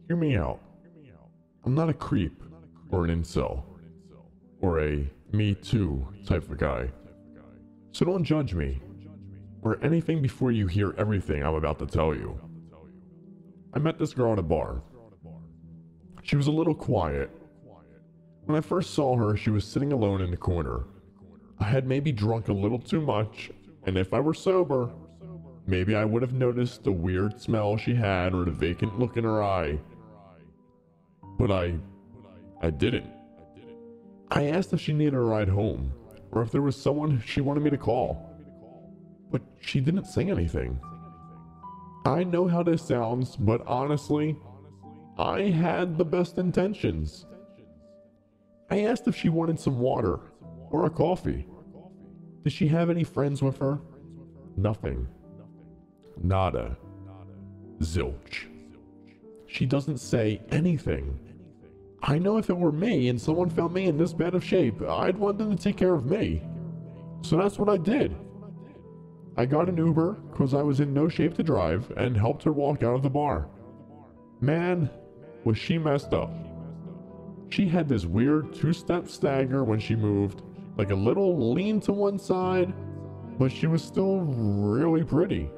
Hear me out. I'm not a creep, or an incel, or a me too type of guy. So don't judge me, or anything before you hear everything I'm about to tell you. I met this girl at a bar. She was a little quiet. When I first saw her, she was sitting alone in the corner. I had maybe drunk a little too much, and if I were sober, maybe I would have noticed the weird smell she had or the vacant look in her eye. But I didn't. I asked if she needed a ride home, or if there was someone she wanted me to call. But she didn't say anything. I know how this sounds, but honestly, I had the best intentions. I asked if she wanted some water, or a coffee. Did she have any friends with her? Nothing. Nada. Zilch. She doesn't say anything. I know if it were me and someone found me in this bad of shape, I'd want them to take care of me. So that's what I did. I got an Uber because I was in no shape to drive and helped her walk out of the bar. Man, was she messed up. She had this weird two-step stagger when she moved, like a little lean to one side, but she was still really pretty.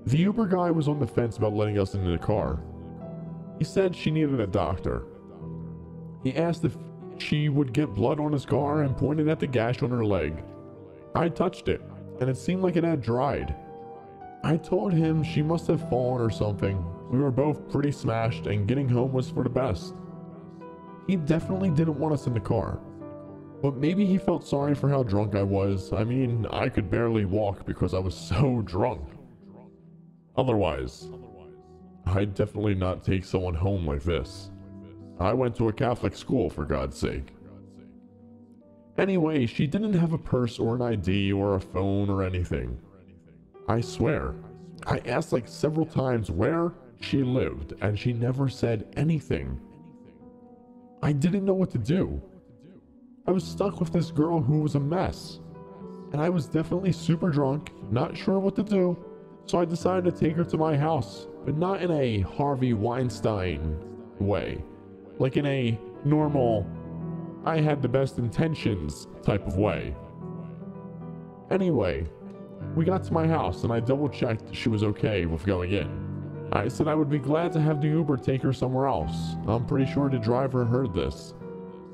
The Uber guy was on the fence about letting us into the car. He said she needed a doctor. He asked if she would get blood on his car and pointed at the gash on her leg. I touched it, and it seemed like it had dried. I told him she must have fallen or something. We were both pretty smashed and getting home was for the best. He definitely didn't want us in the car. But maybe he felt sorry for how drunk I was. I mean, I could barely walk because I was so drunk. Otherwise, I'd definitely not take someone home like this. I went to a Catholic school, for God's sake. Anyway, she didn't have a purse or an ID or a phone or anything. I swear, I asked like several times where she lived, and she never said anything. I didn't know what to do. I was stuck with this girl who was a mess. And I was definitely super drunk, not sure what to do, so I decided to take her to my house, but not in a Harvey Weinstein way. Like in a normal, I had the best intentions type of way. Anyway, we got to my house and I double checked she was okay with going in. I said I would be glad to have the Uber take her somewhere else. I'm pretty sure the driver heard this.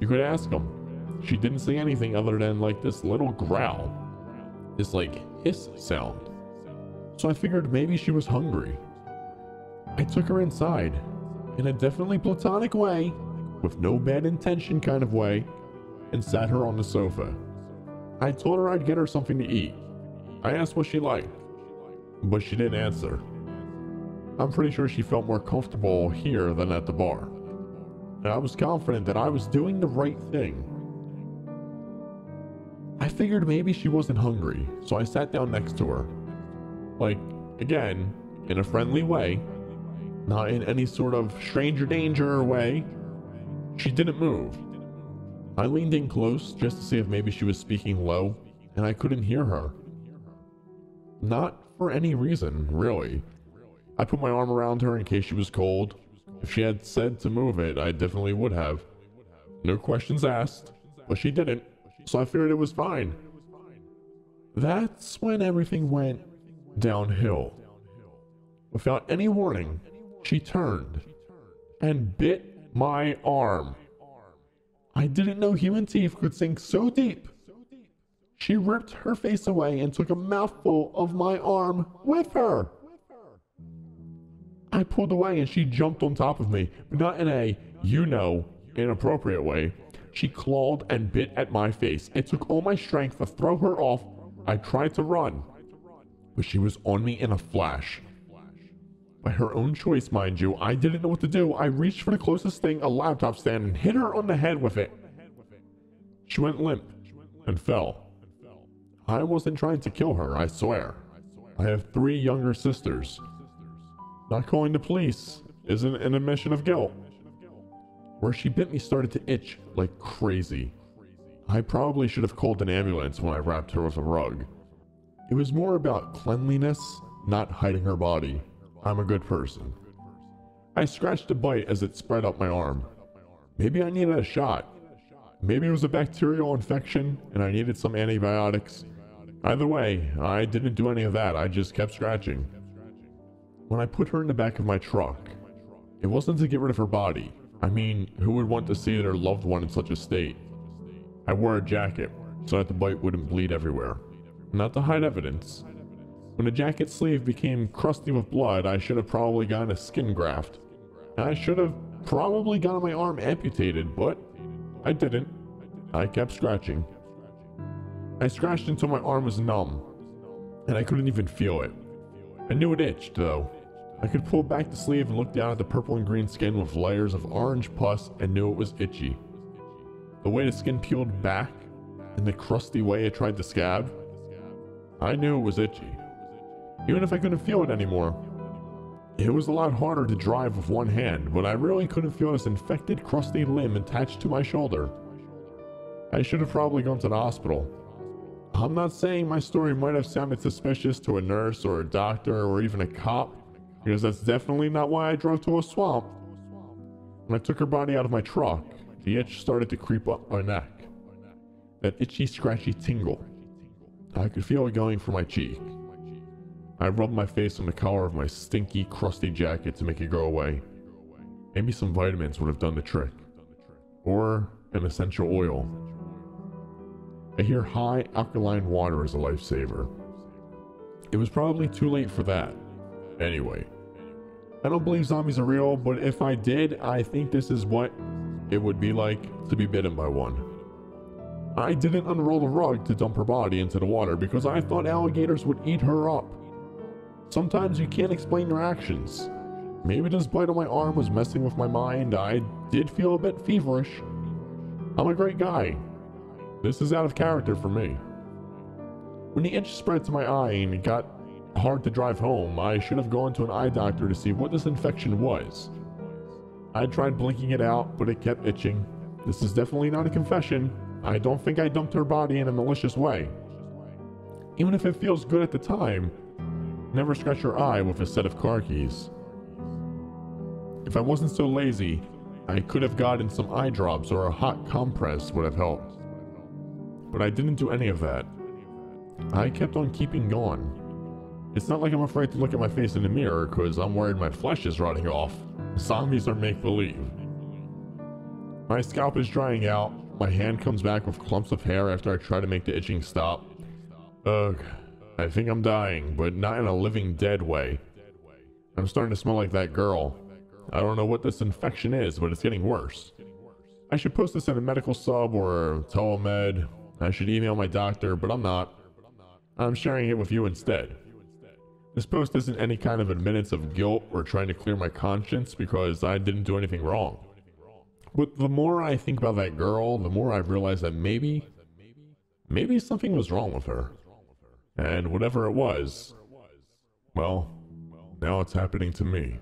You could ask him. She didn't say anything other than like this little growl. This like hiss sound. So I figured maybe she was hungry. I took her inside, in a definitely platonic way, with no bad intention kind of way, and sat her on the sofa. I told her I'd get her something to eat. I asked what she liked, but she didn't answer. I'm pretty sure she felt more comfortable here than at the bar. And I was confident that I was doing the right thing. I figured maybe she wasn't hungry, so I sat down next to her. Like, again, in a friendly way, not in any sort of stranger danger way. She didn't move. I leaned in close just to see if maybe she was speaking low, and I couldn't hear her. Not for any reason, really. I put my arm around her in case she was cold. If she had said to move it, I definitely would have. No questions asked, but she didn't, so I figured it was fine. That's when everything went downhill. Without any warning, she turned and bit my arm. I didn't know human teeth could sink so deep. She ripped her face away and took a mouthful of my arm with her. I pulled away and she jumped on top of me, but not in a, inappropriate way. She clawed and bit at my face. It took all my strength to throw her off. I tried to run, but she was on me in a flash. By her own choice, mind you, I didn't know what to do. I reached for the closest thing, a laptop stand, and hit her on the head with it. She went limp and fell. I wasn't trying to kill her, I swear. I have 3 younger sisters. Not calling the police isn't an admission of guilt. Where she bit me started to itch like crazy. I probably should have called an ambulance when I wrapped her with a rug. It was more about cleanliness, not hiding her body. I'm a good person. I scratched the bite as it spread up my arm. Maybe I needed a shot. Maybe it was a bacterial infection and I needed some antibiotics. Either way, I didn't do any of that, I just kept scratching. When I put her in the back of my truck, it wasn't to get rid of her body. I mean, who would want to see their loved one in such a state? I wore a jacket so that the bite wouldn't bleed everywhere. Not to hide evidence. When the jacket sleeve became crusty with blood, I should have probably gotten a skin graft. I should have probably gotten my arm amputated, but I didn't. I kept scratching. I scratched until my arm was numb, and I couldn't even feel it. I knew it itched, though. I could pull back the sleeve and look down at the purple and green skin with layers of orange pus and knew it was itchy. The way the skin peeled back, and the crusty way it tried to scab, I knew it was itchy. Even if I couldn't feel it anymore. It was a lot harder to drive with one hand, but I really couldn't feel this infected, crusty limb attached to my shoulder. I should have probably gone to the hospital. I'm not saying my story might have sounded suspicious to a nurse or a doctor or even a cop, because that's definitely not why I drove to a swamp. When I took her body out of my truck, the itch started to creep up my neck. That itchy, scratchy tingle. I could feel it going from my cheek. I rubbed my face on the collar of my stinky, crusty jacket to make it go away. Maybe some vitamins would have done the trick. Or an essential oil. I hear high alkaline water is a lifesaver. It was probably too late for that. Anyway, I don't believe zombies are real, but if I did, I think this is what it would be like to be bitten by one. I didn't unroll the rug to dump her body into the water because I thought alligators would eat her up. Sometimes you can't explain your actions. Maybe this bite on my arm was messing with my mind. I did feel a bit feverish. I'm a great guy. This is out of character for me. When the itch spread to my eye and it got hard to drive home, I should have gone to an eye doctor to see what this infection was. I tried blinking it out, but it kept itching. This is definitely not a confession. I don't think I dumped her body in a malicious way. Even if it feels good at the time, never scratch your eye with a set of car keys. If I wasn't so lazy, I could have gotten some eye drops or a hot compress would have helped. But I didn't do any of that. I kept on keeping going. It's not like I'm afraid to look at my face in the mirror because I'm worried my flesh is rotting off. Zombies are make-believe. My scalp is drying out. My hand comes back with clumps of hair after I try to make the itching stop. Ugh, I think I'm dying, but not in a living dead way. I'm starting to smell like that girl. I don't know what this infection is, but it's getting worse. I should post this in a medical sub or telemed. I should email my doctor, but I'm not. I'm sharing it with you instead. This post isn't any kind of admittance of guilt or trying to clear my conscience because I didn't do anything wrong. But the more I think about that girl, the more I realize that maybe something was wrong with her. And whatever it was, well, now it's happening to me.